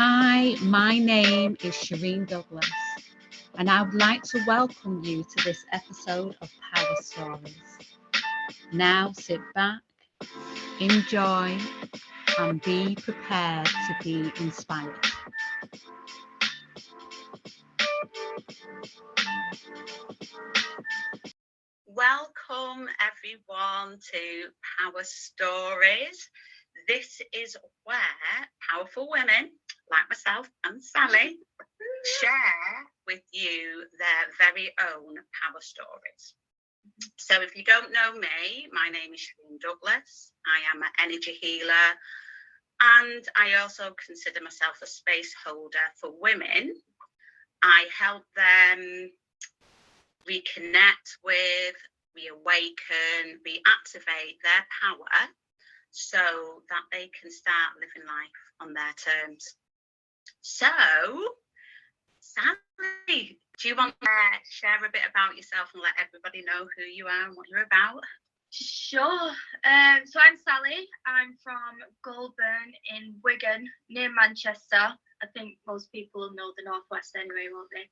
Hi, my name is Shireen Douglas, and I would like to welcome you to this episode of Power Stories. Now sit back, enjoy, and be prepared to be inspired. Welcome everyone to Power Stories. This is where powerful women like myself and Sally share with you their very own power stories. So if you don't know me, my name is Shireen Douglas. I am an energy healer, and I also consider myself a space holder for women. I help them reconnect with, reawaken, reactivate their power so that they can start living life on their terms. So, Sally, do you want to share a bit about yourself and let everybody know who you are and what you're about? Sure. So I'm Sally. I'm from Goulburn in Wigan, near Manchester. I think most people know the Northwest anyway, won't they?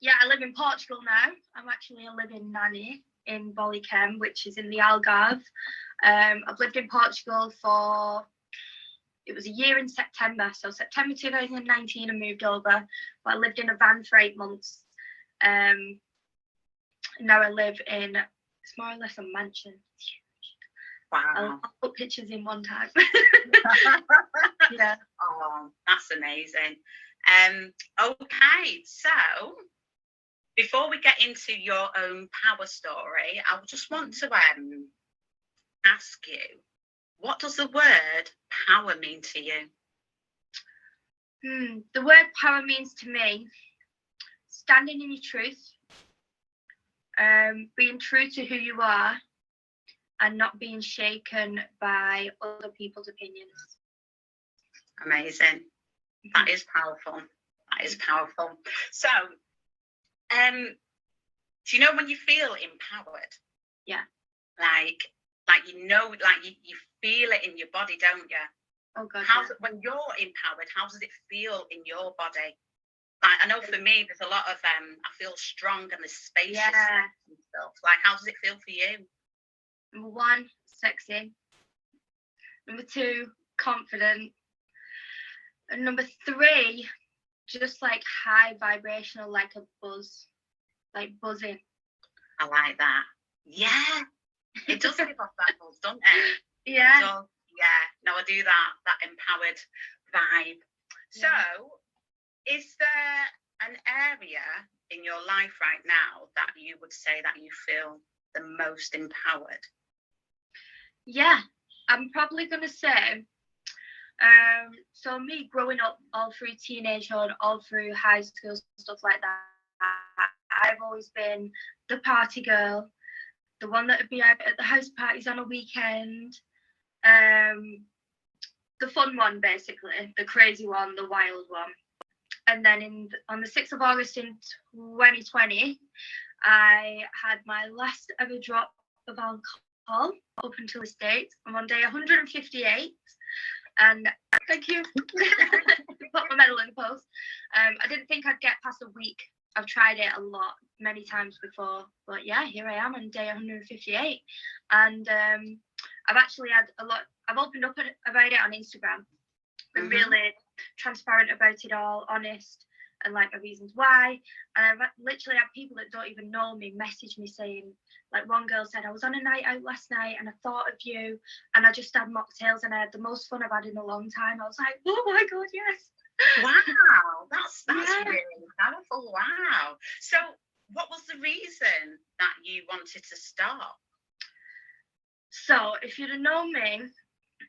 Yeah, I live in Portugal now. I'm actually a living nanny in Bollycam, which is in the Algarve. I've lived in Portugal it was a year in September. So September 2019, I moved over, but I lived in a van for 8 months. Now I live in, it's more or less a mansion. Wow. I'll put pictures in one time. Yeah. Oh, that's amazing. Okay, so before we get into your own power story, I just want to ask you, what does the word power mean to you? The word power means to me standing in your truth, being true to who you are, and not being shaken by other people's opinions. Amazing. That is powerful. That is powerful. So, do you know when you feel empowered? Yeah. Like you feel it in your body, don't you? Oh God. When you're empowered, how does it feel in your body? Like, I know for me, there's a lot of I feel strong and there's spaciousness and stuff. Like, how does it feel for you? Number 1, sexy. Number 2, confident. And number 3, just like high vibrational, like a buzz, like buzzing. I like that. Yeah, it does give off that buzz, doesn't it? Yeah. So, yeah, no, I do that empowered vibe. Yeah. So, is there an area in your life right now that you would say that you feel the most empowered? Yeah, I'm probably going to say, so me growing up all through teenagehood, all through high school, stuff like that, I've always been the party girl, the one that would be out at the house parties on a weekend, the fun one, basically, the crazy one, the wild one. And then on the 6th of August in 2020, I had my last ever drop of alcohol up until this date. I'm on day 158, and thank you. Put my medal in the post. I didn't think I'd get past a week. I've tried it many times before, but yeah, here I am on day 158, and I've actually had I've opened up about it on Instagram, been really transparent about it all, honest, and like my reasons why. And I've literally had people that don't even know me message me saying, like, one girl said, I was on a night out last night and I thought of you, and I just had mocktails and I had the most fun I've had in a long time. I was like, oh my God, yes. Wow, that's really powerful. Wow. So what was the reason that you wanted to start? So if you'd have known me,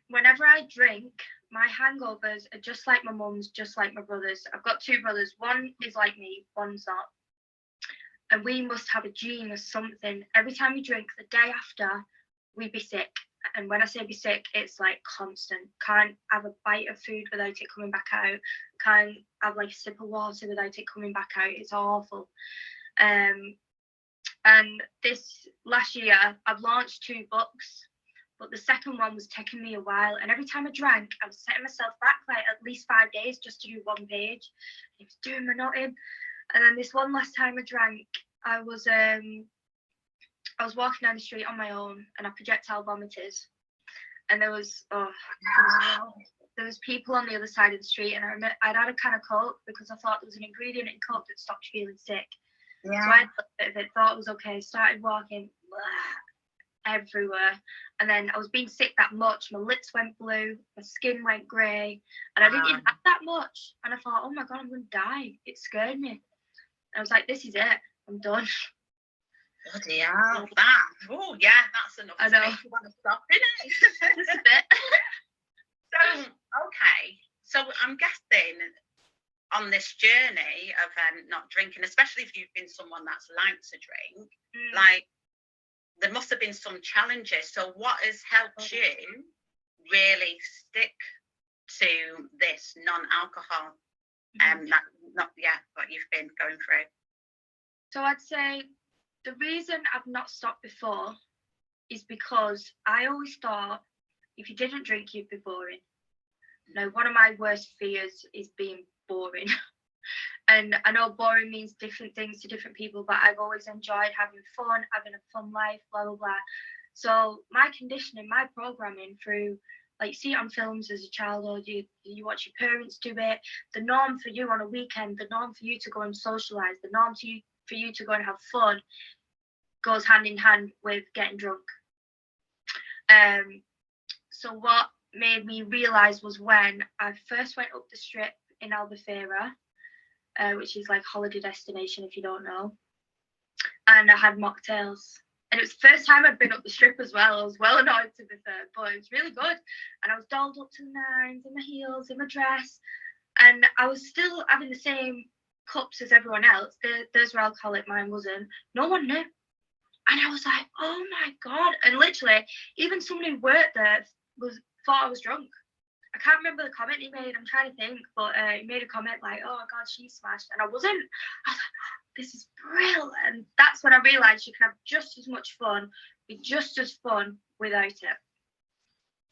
whenever I drink, my hangovers are just like my mum's, just like my brother's. I've got 2 brothers. One is like me, one's not. And we must have a gene or something. Every time we drink, the day after, we'd be sick. And when I say be sick, it's like constant. Can't have a bite of food without it coming back out. Can't have like a sip of water without it coming back out. It's awful. And this last year, I've launched 2 books. but the second one was taking me a while. And every time I drank, I was setting myself back like at least 5 days just to do one page. It was doing me nothing. And then this one last time I drank, I was walking down the street on my own, and I projectile vomited. And there was people on the other side of the street, and I remember I'd had a can of Coke because I thought there was an ingredient in Coke that stopped you feeling sick. Yeah. So I had a bit of it, thought it was okay, started walking everywhere. And then I was being sick that much, my lips went blue, my skin went grey, and I didn't even have that much. And I thought, oh my God, I'm going to die. It scared me. And I was like, this is it, I'm done. Bloody hell, that. Oh, yeah, that's enough. I know. You want to stop, innit? Just a bit. So, okay. So I'm guessing on this journey of not drinking, especially if you've been someone that's liked to drink, like there must have been some challenges. So what has helped you really stick to this non-alcohol what you've been going through? So I'd say the reason I've not stopped before is because I always thought if you didn't drink, you'd be boring. Now, one of my worst fears is being boring. And I know boring means different things to different people, but I've always enjoyed having fun, having a fun life, blah, blah, blah. So my conditioning, my programming through, like, see it on films as a child, or you watch your parents do it, the norm for you on a weekend, the norm for you to go and socialise, the norm for you to go and have fun goes hand in hand with getting drunk. So what made me realise was when I first went up the strip in Albufeira, which is like holiday destination if you don't know, and I had mocktails. And it was the first time I'd been up the strip as well. I was well annoyed, to be fair, but it was really good. And I was dolled up to the nines, in my heels, in my dress, and I was still having the same cups as everyone else. Theirs were alcoholic, mine wasn't. No one knew. And I was like, oh my God. And literally, even somebody who worked there thought I was drunk. I can't remember the comment he made. I'm trying to think, but he made a comment like, oh God, she's smashed. And I wasn't. I was like, oh, this is brilliant. And that's when I realised you can have just as much fun, be just as fun without it.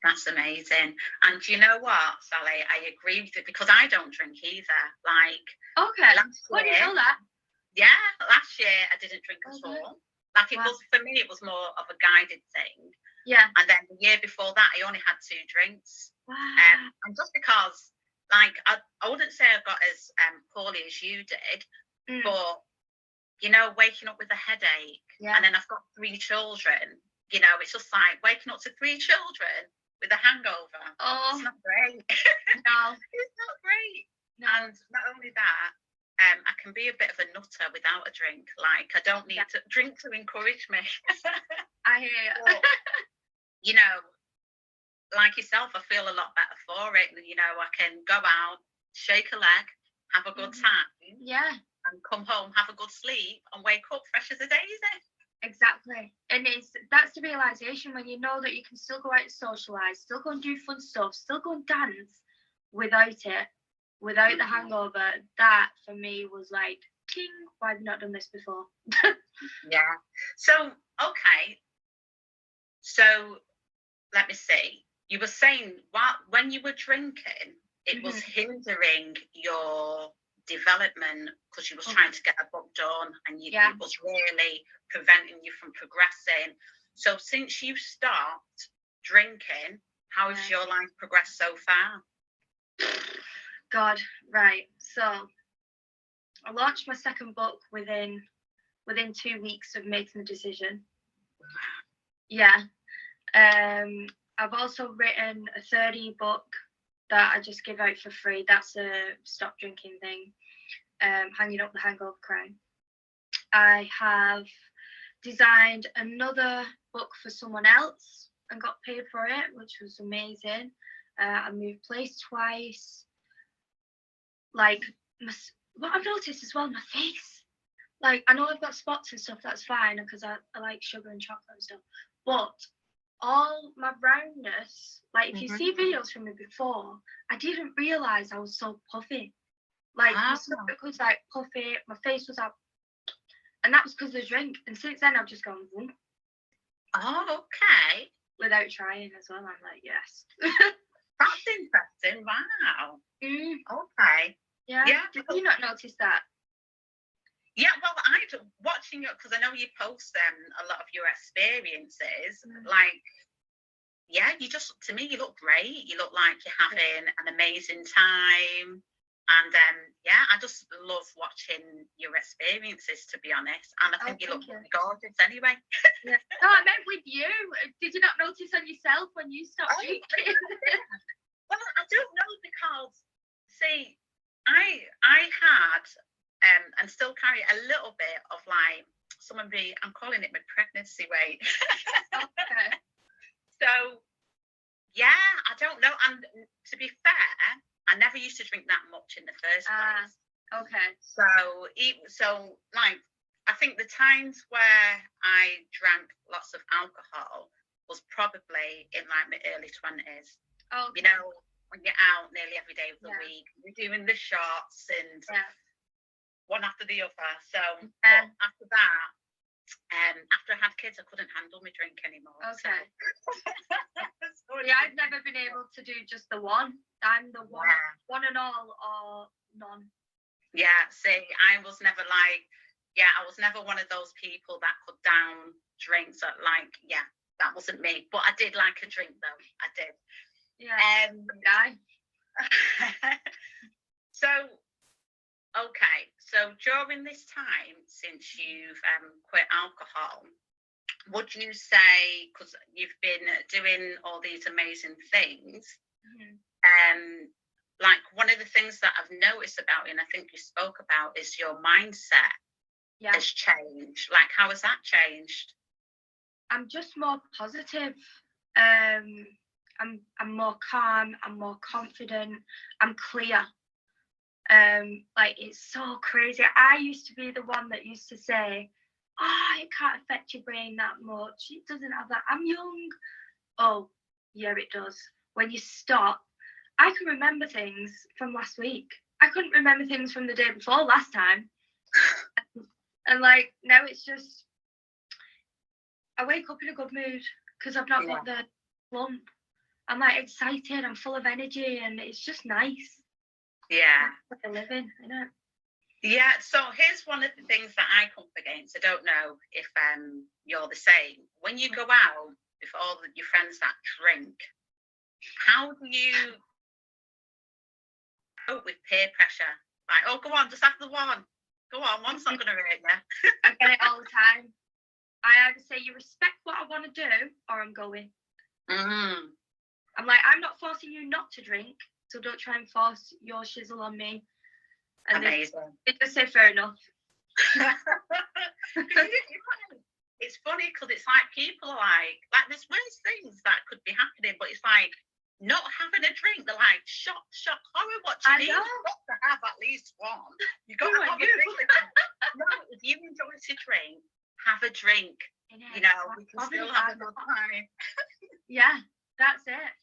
That's amazing. And you know what, Sally, I agree with you because I don't drink either. Like, okay, why do you know that? Yeah, last year I didn't drink at all. Like, it Wow. was, for me, it was more of a guided thing. Yeah. And then the year before that, I only had 2 drinks. Wow. And just because, like, I wouldn't say I got as poorly as you did, but, you know, waking up with a headache, and then I've got 3 children, you know, it's just like waking up to 3 children with a hangover. Oh. It's not great. No. It's not great. No. And not only that, I can be a bit of a nutter without a drink. Like, I don't need to drink to encourage me. I hear you. But, you know, like yourself, I feel a lot better for it. You know, I can go out, shake a leg, have a good time. Yeah. And come home, have a good sleep, and wake up fresh as a daisy. Exactly. And that's the realisation when you know that you can still go out and socialise, still go and do fun stuff, still go and dance without it. Without the hangover, that for me was like, ting, why have you not done this before? Yeah. So, okay. So, let me see. You were saying when you were drinking, it was hindering your development because you was trying to get a book done, and it was really preventing you from progressing. So, since you stopped drinking, how has your life progressed so far? God, right. So I launched my second book within 2 weeks of making the decision. Yeah. I've also written a third ebook that I just give out for free. That's a stop drinking thing. Hanging Up the Hangover Crime. I have designed another book for someone else and got paid for it, which was amazing. I moved place twice. Like, what I've noticed as well, my face. Like, I know I've got spots and stuff, that's fine, because I like sugar and chocolate and stuff. But all my roundness, like, if you see videos from me before, I didn't realise I was so puffy. Like, my stomach was, like, puffy, my face was up. And that was because of the drink. And since then, I've just gone, Oh, okay. without trying as well. I'm like, yes. That's interesting. Wow. Mm, Okay. yeah. Yeah. Did you not notice that? Yeah, well, watching it, because I know you post a lot of your experiences. Like, yeah, to me, you look great. You look like you're having an amazing time. And yeah, I just love watching your experiences, to be honest. And I think you look gorgeous anyway. Yeah. No, I meant with you. Did you not notice on yourself when you stopped drinking? Well, I don't know, because, see, I had and still carry a little bit of like I'm calling it my pregnancy weight. Okay. So yeah, I don't know. And to be fair, I never used to drink that much in the first place. Okay. So like, I think the times where I drank lots of alcohol was probably in like my early 20s. Okay. You know, when you're out nearly every day of the week, you're doing the shots and one after the other. So but after that, after I had kids, I couldn't handle my drink anymore. Okay. So yeah, I've never been able to do just the one. I'm the one and all or none. Yeah, see, I was never I was never one of those people that could down drinks at that wasn't me. But I did like a drink though. I did. Yeah. So, okay. So during this time, since you've quit alcohol, would you say, because you've been doing all these amazing things, like one of the things that I've noticed about you, and I think you spoke about, is your mindset has changed. Like, how has that changed? I'm just more positive. I'm more calm. I'm more confident. I'm clear. Like, it's so crazy. I used to be the one that used to say, it can't affect your brain that much. It doesn't have that. I'm young. Oh, yeah, it does. When you stop, I can remember things from last week. I couldn't remember things from the day before last time. And like, now it's just, I wake up in a good mood because I've not got the lump. I'm like excited. I'm full of energy, and it's just nice. Yeah. It's like a living, isn't it? Yeah, so here's one of the things that I come up against. I don't know if you're the same. When you go out with all your friends that drink, how do you cope with peer pressure? Like, oh, go on, just have the one. Go on, one's not going to hurt you. I get it all the time. I either say, you respect what I want to do, or I'm going. I'm like, I'm not forcing you not to drink, so don't try and force your shizzle on me. And amazing. They just say, fair enough. It's funny because it's like people are like there's worse things that could be happening, but it's like not having a drink. They're like, shock horror. What do you mean? You've got to have at least one. You've got to have a drink. No, if you enjoy to drink, have a drink. You know, we can still have a good time. Yeah, that's it.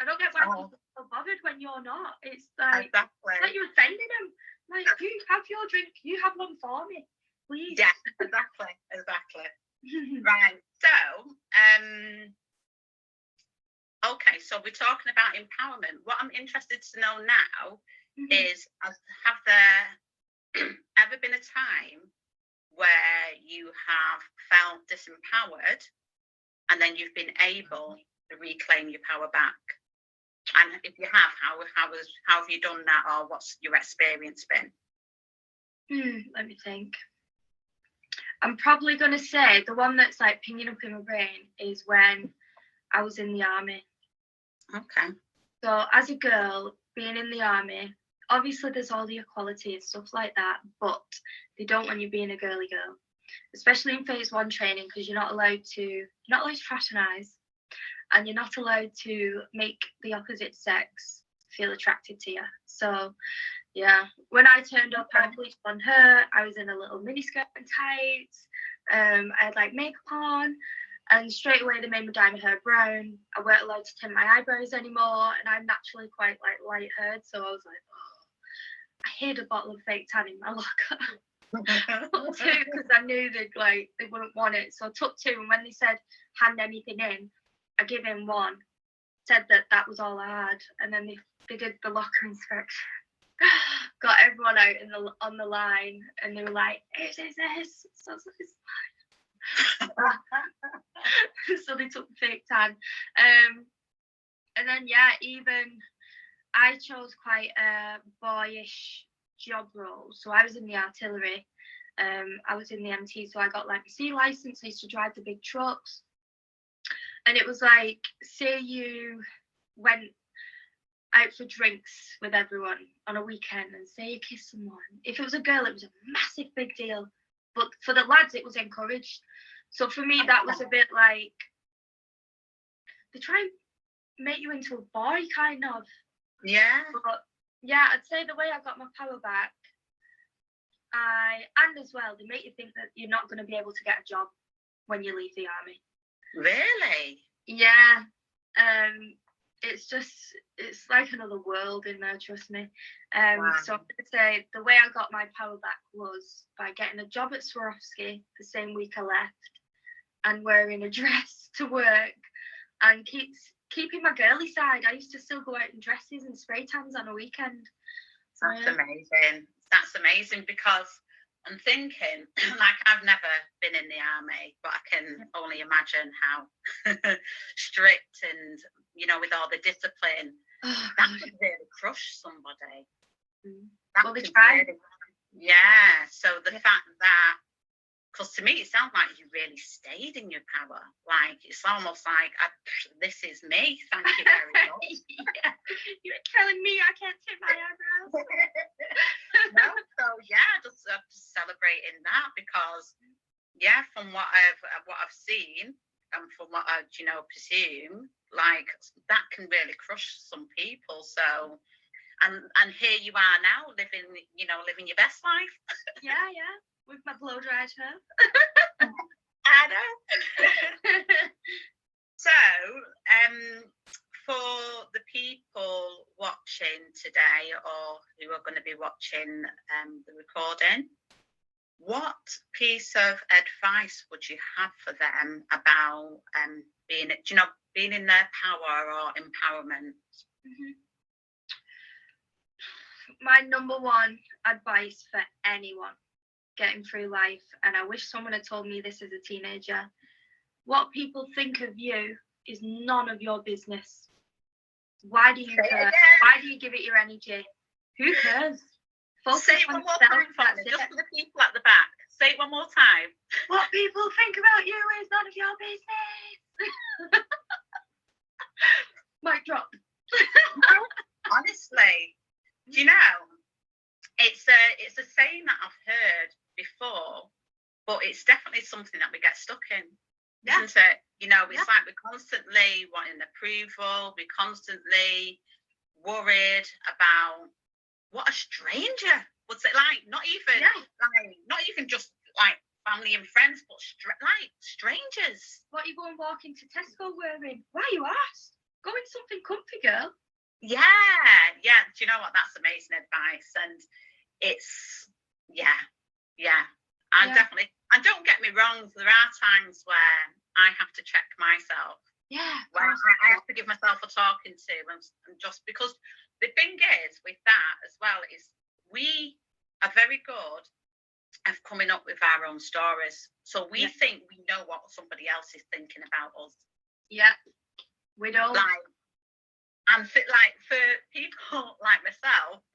I don't get why people are so bothered when you're not. It's like, it's like you're offending them. Like, you have your drink, you have one for me, please. Yeah, exactly. Right. So, okay, so we're talking about empowerment. What I'm interested to know now is, have there ever been a time where you have felt disempowered and then you've been able to reclaim your power back? And if you have, how have you done that, or what's your experience been? Let me think. I'm probably going to say the one that's like pinging up in my brain is when I was in the army. Okay. So as a girl, being in the army, obviously there's all the equality and stuff like that, but they don't want you being a girly girl, especially in phase 1 training, because you're not allowed to fraternise. And you're not allowed to make the opposite sex feel attracted to you. So, yeah, when I turned up, I bleached on her. I was in a little miniskirt and tights. I had like makeup on, and straight away they made my dye my hair brown. I weren't allowed to tint my eyebrows anymore, and I'm naturally quite like light-haired, so I was like, I hid a bottle of fake tan in my locker. Because I knew they wouldn't want it. So I took 2, and when they said hand anything in, I gave him one, said that was all I had, and then they did the locker inspection. Got everyone out on the line, and they were like, "Whose is this?" So it's so they took the fake tan. And then even I chose quite a boyish job role. So I was in the artillery. I was in the MT, so I got like a C license. I used to drive the big trucks. And it was like, say you went out for drinks with everyone on a weekend and say you kissed someone. If it was a girl, it was a massive big deal. But for the lads, it was encouraged. So for me, that was a bit like, they try and make you into a boy, kind of. Yeah. But yeah, I'd say the way I got my power back, and as well, they make you think that you're not going to be able to get a job when you leave the army. Really? Yeah. It's like another world in there, trust me. Wow. So I'm going to say the way I got my power back was by getting a job at Swarovski the same week I left, and wearing a dress to work, and keeping my girly side. I used to still go out in dresses and spray tans on a weekend. So, That's amazing. That's amazing, because I'm thinking, like, I've never been in the army, but I can only imagine how strict and, with all the discipline, that could really crush somebody. Well, they try. Yeah. So the fact that, because to me, it sounds like you really stayed in your power. Like, it's almost like, this is me. Thank you very much. Yeah. You're telling me I can't tip my eyebrows. No, so yeah, just celebrating that, because from what I've seen, and from what I presume, like, that can really crush some people. So, and here you are now, living your best life. Yeah, with my blow dried hair. I know. So, for the people watching today, or who are going to be watching the recording, what piece of advice would you have for them about being in their power or empowerment? Mm-hmm. My number one advice for anyone getting through life, and I wish someone had told me this as a teenager: what people think of you is none of your business. Why do you care? Why do you give it your energy? Who cares? Focus Say it one more time, just for the people at the back. Say it one more time. What people think about you is none of your business. Mic drop. Honestly, do you know, it's a saying that I've heard before, but it's definitely something that we get stuck in, isn't it? It's like we're constantly wanting approval, we're constantly worried about what a stranger would say. Like, not even just like family and friends, but like strangers. What you go and walk into Tesco wearing? Why you asked? Go in something comfy, girl. Yeah. Do you know what? That's amazing advice, and it's and definitely. And don't get me wrong, there are times where I have to check myself. Yeah. Where I have to give myself a talking to, and just because the thing is with that as well is we are very good at coming up with our own stories. So we think we know what somebody else is thinking about us. Yeah. We don't. And for people like myself,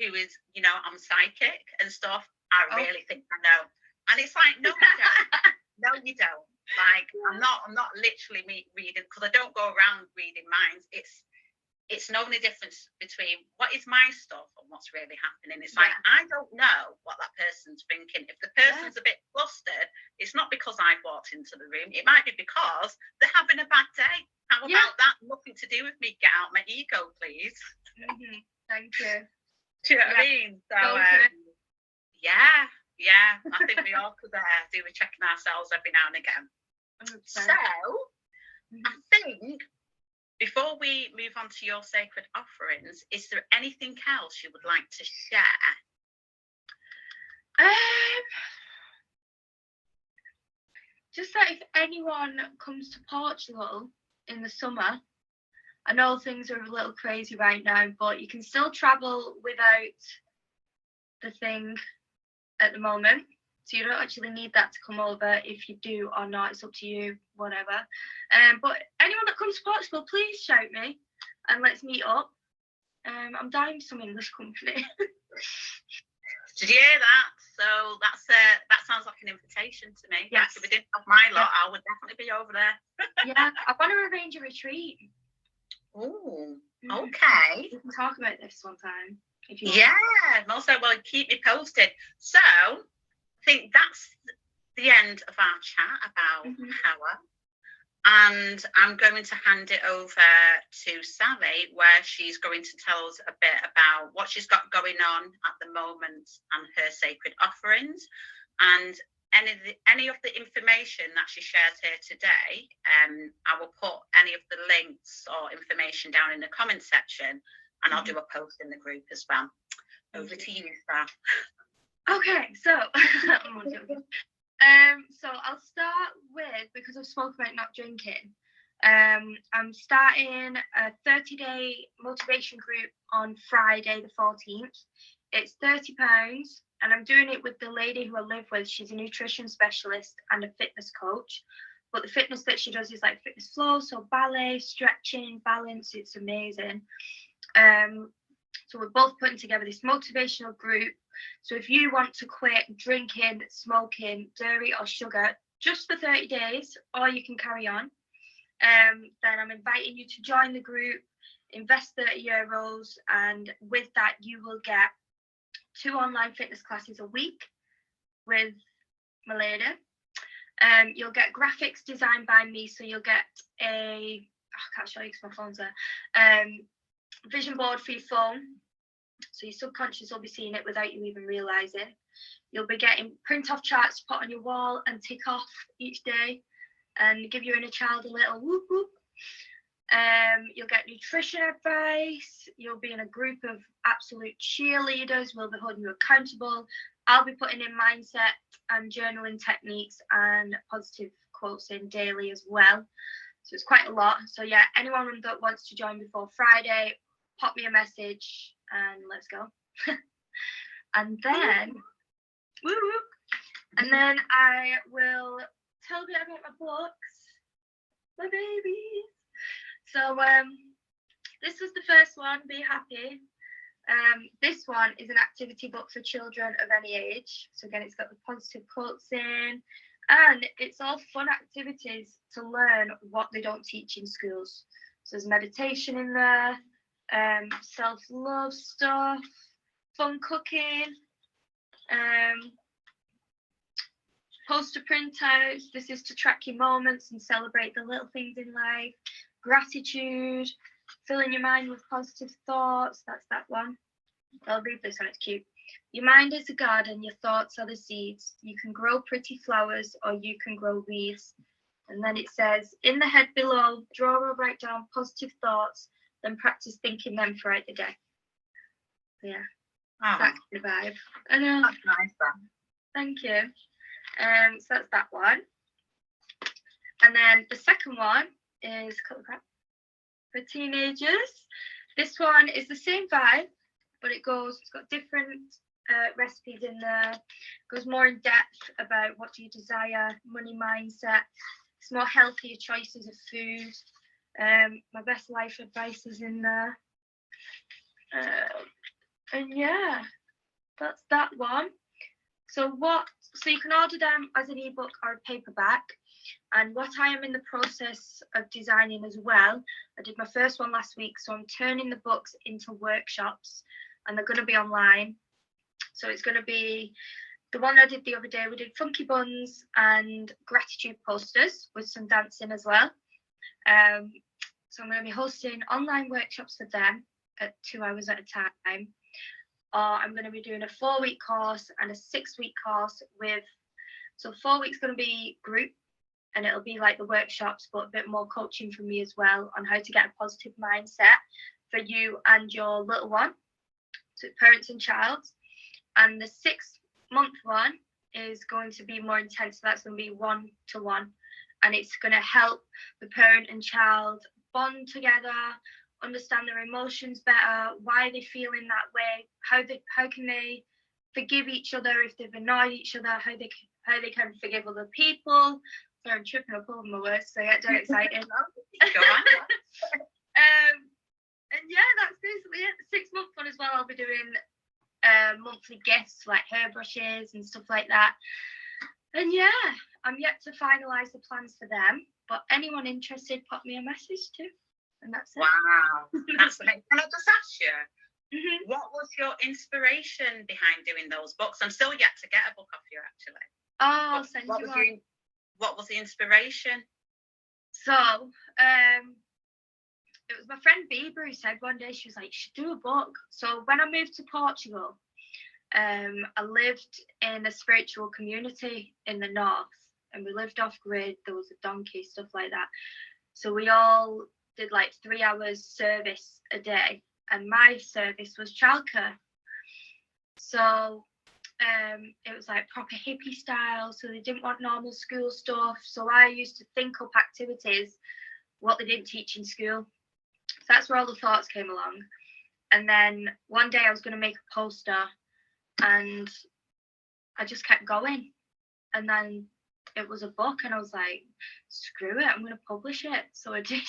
who is, I'm psychic and stuff, I really think I know. And it's like, no, you don't. No, you don't. Like, I'm not literally reading, because I don't go around reading minds. It's no only difference between what is my stuff and what's really happening. It's like, I don't know what that person's thinking. If the person's a bit flustered, it's not because I've walked into the room. It might be because they're having a bad day. How about that? Nothing to do with me. Get out my ego, please. Mm-hmm. Thank you. Do you know what I mean? So, I think we all could do with checking ourselves every now and again. 100%. So, I think before we move on to your sacred offerings, is there anything else you would like to share? Just that if anyone comes to Portugal, in the summer. I know things are a little crazy right now, but you can still travel without the thing at the moment. So you don't actually need that to come over. If you do or not, it's up to you, whatever. But anyone that comes to Portugal, please shout me and let's meet up. I'm dying for some English company. Did you hear that? So that sounds like an invitation to me. Yes. If we didn't have my lot, I would definitely be over there. Yeah, I want to arrange a retreat. Oh, okay. We can talk about this one time if you want. Yeah, and also, well, keep me posted. So, I think that's the end of our chat about power. And I'm going to hand it over to Sally, where she's going to tell us a bit about what she's got going on at the moment and her sacred offerings. And any of the information that she shares here today, I will put any of the links or information down in the comment section, and I'll do a post in the group as well. Over to you, Sal. Okay, so so I'll start with, because I've spoken about not drinking, I'm starting a 30-day motivation group on Friday the 14th. It's £30, and I'm doing it with the lady who I live with. She's a nutrition specialist and a fitness coach, but the fitness that she does is like fitness flow, so ballet, stretching, balance. It's amazing. So we're both putting together this motivational group. So if you want to quit drinking, smoking, dairy or sugar just for 30 days, or you can carry on, then I'm inviting you to join the group, invest €30, and with that you will get 2 online fitness classes a week with my lady. You'll get graphics designed by me, so you'll get I can't show you because my phone's there, vision board for your phone, so your subconscious will be seeing it without you even realizing. You'll be getting print off charts to put on your wall and tick off each day and give your inner child a little whoop whoop. You'll get nutrition advice. You'll be in a group of absolute cheerleaders. We'll be holding you accountable. I'll be putting in mindset and journaling techniques and positive quotes in daily as well. So it's quite a lot. So yeah, anyone that wants to join before Friday, pop me a message and let's go. And then I will tell a bit about my books, my babies. So this was the first one, Be Happy. This one is an activity book for children of any age. So again, it's got the positive quotes in, and it's all fun activities to learn what they don't teach in schools. So there's meditation in there, self-love stuff, fun cooking, poster printouts. This is to track your moments and celebrate the little things in life. Gratitude, filling your mind with positive thoughts. That's that one. I'll read this one, it's cute. Your mind is a garden, your thoughts are the seeds. You can grow pretty flowers or you can grow weeds. And then it says, in the head below, draw or write down positive thoughts, then practice thinking them throughout the day. Yeah, that kind of vibe. I know. That's nice, then. Thank you. So that's that one. And then the second one is Cut the Crap for teenagers. This one is the same vibe, but it's got different recipes in there. It goes more in depth about what do you desire, money mindset. It's more healthier choices of food. My best life advice is in there. And yeah, that's that one. So you can order them as an ebook or a paperback. And what I am in the process of designing as well, I did my first one last week, so I'm turning the books into workshops, and they're going to be online. So it's going to be the one I did the other day. We did funky buns and gratitude posters with some dancing as well. So I'm going to be hosting online workshops for them at 2 hours at a time. Or I'm going to be doing a 4-week course and a 6-week course so 4 weeks going to be group, and it'll be like the workshops, but a bit more coaching from me as well on how to get a positive mindset for you and your little one, so parents and child. And the 6-month one is going to be more intense. So that's going to be 1-to-1, and it's going to help the parent and child bond together, understand their emotions better, why they feel in that way, how can they forgive each other if they've annoyed each other, how they can forgive other people. So I'm tripping up over my words, so I get dead excited. Go on. And yeah, that's basically it. The 6 month one as well. I'll be doing monthly gifts like hairbrushes and stuff like that. And yeah, I'm yet to finalise the plans for them. But anyone interested, pop me a message too. And that's it. Wow, that's amazing. Can I just ask you, Mm-hmm. what was your inspiration behind doing those books? I'm still yet to get a book off you, actually. Oh, I'll send What you was one. what was the inspiration? So, it was my friend Bieber who said one day, she was like, you should do a book. So when I moved to Portugal, I lived in a spiritual community in the north, and we lived off grid. There was a donkey, stuff like that. So we all did like 3 hours service a day, and my service was childcare. So it was like proper hippie style. So they didn't want normal school stuff. So I used to think up activities, what they didn't teach in school. So that's where all the thoughts came along. And then one day I was going to make a poster, and I just kept going. And then it was a book, and I was like, screw it, I'm going to publish it. So I did.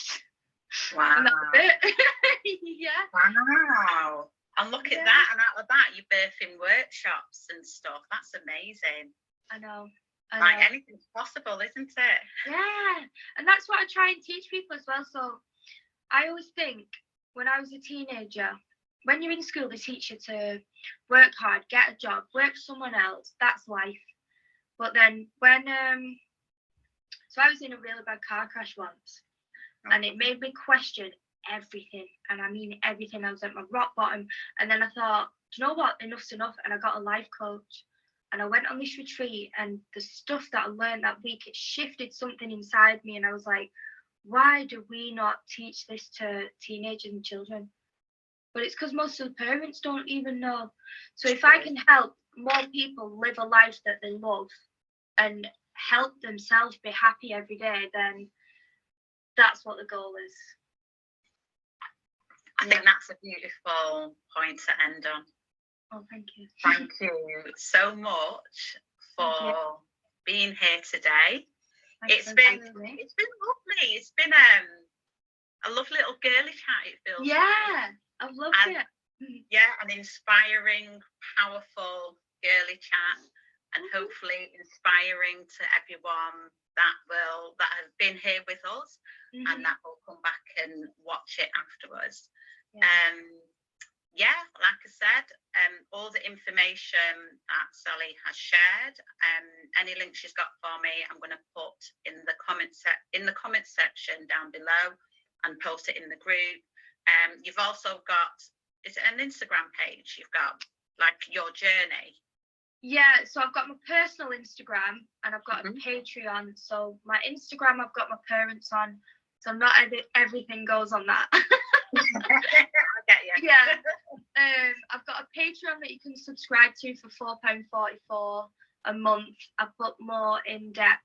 Wow. And that was it. Yeah. Wow. And look at that, and out of that, you're birthing workshops and stuff. That's amazing. I know. Like, anything's possible, isn't it? Yeah. And that's what I try and teach people as well. So I always think when I was a teenager, when you're in school, they teach you to work hard, get a job, work for someone else. That's life. But then when, so I was in a really bad car crash once, and it made me question everything. And I mean everything. I was at my rock bottom. And then I thought, do you know what? Enough's enough. And I got a life coach. And I went on this retreat, and the stuff that I learned that week, it shifted something inside me. And I was like, why do we not teach this to teenagers and children? But it's because most of the parents don't even know. So if I can help more people live a life that they love and help themselves be happy every day, then that's what the goal is. I think that's a beautiful point to end on. Oh, thank you. Thank you so much for being here today. It's been lovely. It's been a lovely little girly chat, it feels. Yeah, I've loved it. Yeah, an inspiring, powerful girly chat, and hopefully inspiring to everyone that has been here with us, and that will come back and watch it afterwards. Yeah, like I said, all the information that Sally has shared, any links she's got for me, I'm going to put in the comment section down below, and post it in the group. You've also got, is it an Instagram page? You've got like your journey. Yeah, so I've got my personal Instagram, and I've got a Patreon. So my Instagram, I've got my parents on, so not everything goes on that. I get you. Yeah. I've got a Patreon that you can subscribe to for £4.44 a month. I put more in-depth,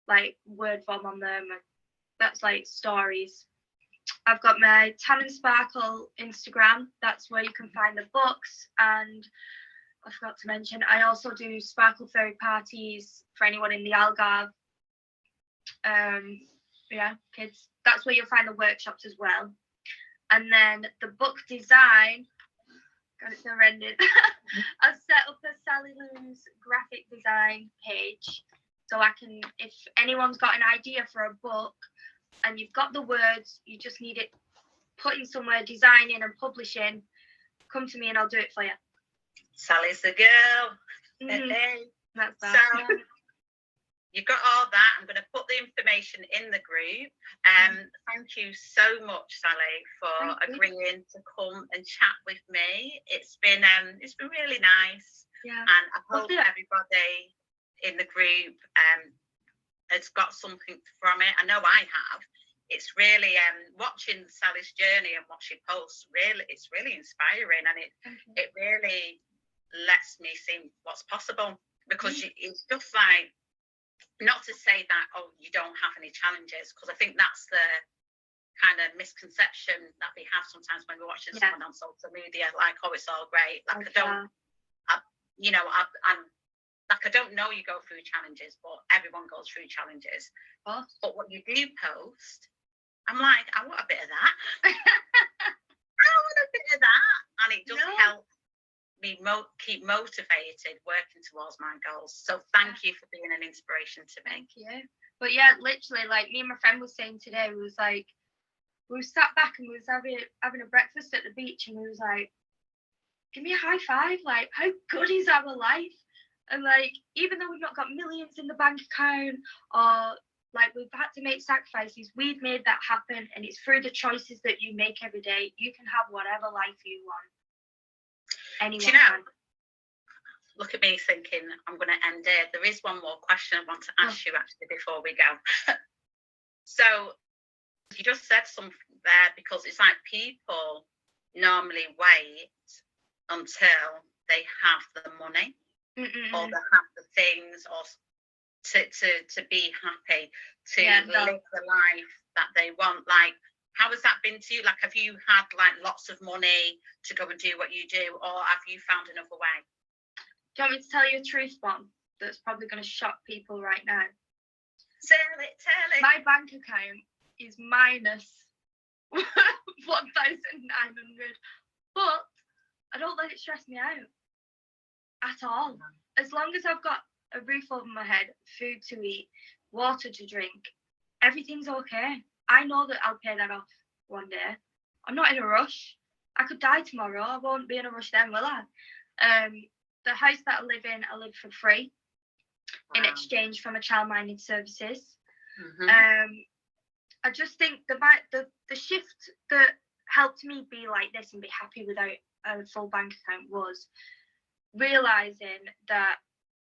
like, word form on them. That's like stories. I've got my Tan and Sparkle Instagram. That's where you can find the books. And I forgot to mention, I also do Sparkle Fairy parties for anyone in the Algarve. Yeah, kids. That's where you'll find the workshops as well. And then the book design, God, it's never ended. I've set up a Sally Lou's graphic design page. So I can, if anyone's got an idea for a book and you've got the words, you just need it putting somewhere, designing and publishing, come to me and I'll do it for you. Sally's the girl. That's that. So you've got all that. I'm going to put the information in the group. Thank you so much, Sally, for agreeing to come and chat with me. It's been really nice. Yeah. And I hope everybody in the group has got something from it. I know I have. It's really watching Sally's journey and what she posts. It's really inspiring, and it really lets me see what's possible, because it's just like not to say that, oh, you don't have any challenges, because I think that's the kind of misconception that we have sometimes when we're watching someone on social media, like, oh, it's all great. Like, I'm like, I don't know you go through challenges, but everyone goes through challenges. But what you do post, I'm like, I want a bit of that. I want a bit of that. And it does help me keep motivated working towards my goals. So thank you for being an inspiration to me. Thank you. But yeah, literally, like me and my friend was saying today, we sat back and we was having a breakfast at the beach, and we was like, give me a high five, like, how good is our life? And like, even though we've not got millions in the bank account, or like we've had to make sacrifices, we've made that happen, and it's through the choices that you make every day. You can have whatever life you want. Anyone can. Look at me thinking I'm going to end it. There is one more question I want to ask you actually before we go. So you just said something there, because it's like people normally wait until they have the money or they have the things, or to be happy, to live the life that they want. Like, how has that been to you? Like, have you had like lots of money to go and do what you do, or have you found another way? Do you want me to tell you a truth bomb that's probably going to shock people right now? Tell it. My bank account is minus 1,900, but I don't let it stress me out at all. As long as I've got a roof over my head, food to eat, water to drink, everything's okay. I know that I'll pay that off one day. I'm not in a rush. I could die tomorrow. I won't be in a rush then, will I? The house that I live in, I live for free in exchange for my childminding services. I just think the shift that helped me be like this and be happy without a full bank account was realizing that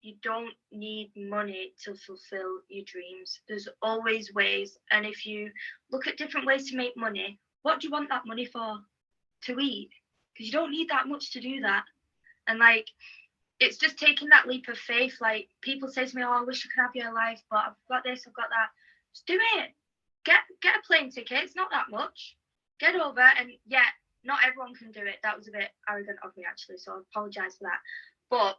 you don't need money to fulfill your dreams. There's always ways, and if you look at different ways to make money, what do you want that money for? To eat? Because you don't need that much to do that. And like, it's just taking that leap of faith. Like, people say to me, oh, I wish I could have your life, but I've got this, I've got that. Just do it. Get a plane ticket. It's not that much. Get over. And yeah, not everyone can do it. That was a bit arrogant of me, actually, so I apologize for that. But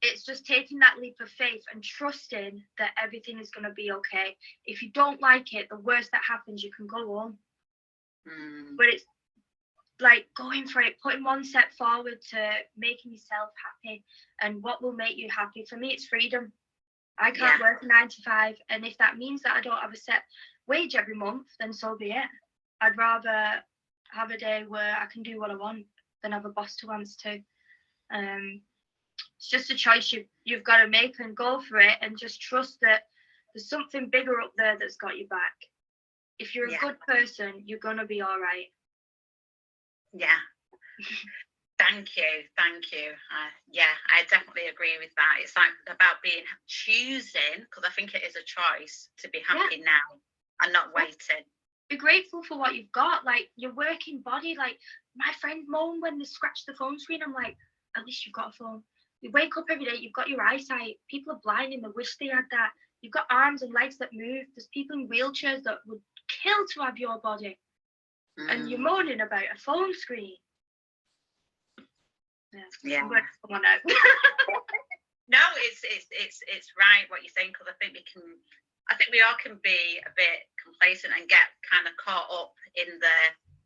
it's just taking that leap of faith and trusting that everything is going to be okay. If you don't like it, the worst that happens, you can go home. But it's like going for it, putting one step forward to making yourself happy. And what will make you happy? For me, it's freedom. I can't work a 9 to 5, and if that means that I don't have a set wage every month, then so be it. I'd rather have a day where I can do what I want than have a boss who wants to. It's just a choice you've got to make, and go for it, and just trust that there's something bigger up there that's got you back. If you're a good person, you're going to be all right. Yeah. Thank you. I definitely agree with that. It's like about choosing, because I think it is a choice to be happy now and not waiting. Be grateful for what you've got, like your working body. Like my friend moaned when they scratched the phone screen. I'm like, at least you've got a phone. You wake up every day, you've got your eyesight. People are blind and they wish they had that. You've got arms and legs that move. There's people in wheelchairs that would kill to have your body. And you're moaning about a phone screen. Yeah. I'm going to come on out. No, it's right what you think, because I think we all can be a bit complacent and get kind of caught up in the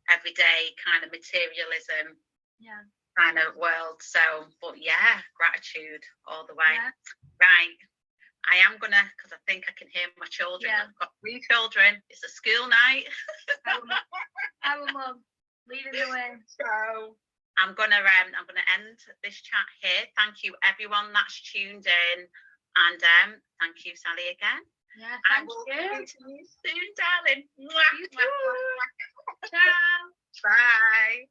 everyday kind of materialism kind of world. So, but yeah, gratitude all the way. Right. I am gonna, because I think I can hear my children. I've got 3 children. It's a school night. Our mum leading the way. So I'm gonna end this chat here. Thank you everyone that's tuned in, and thank you, Sally, again. Yeah, thank you. See you soon, darling. You too. Ciao. Bye.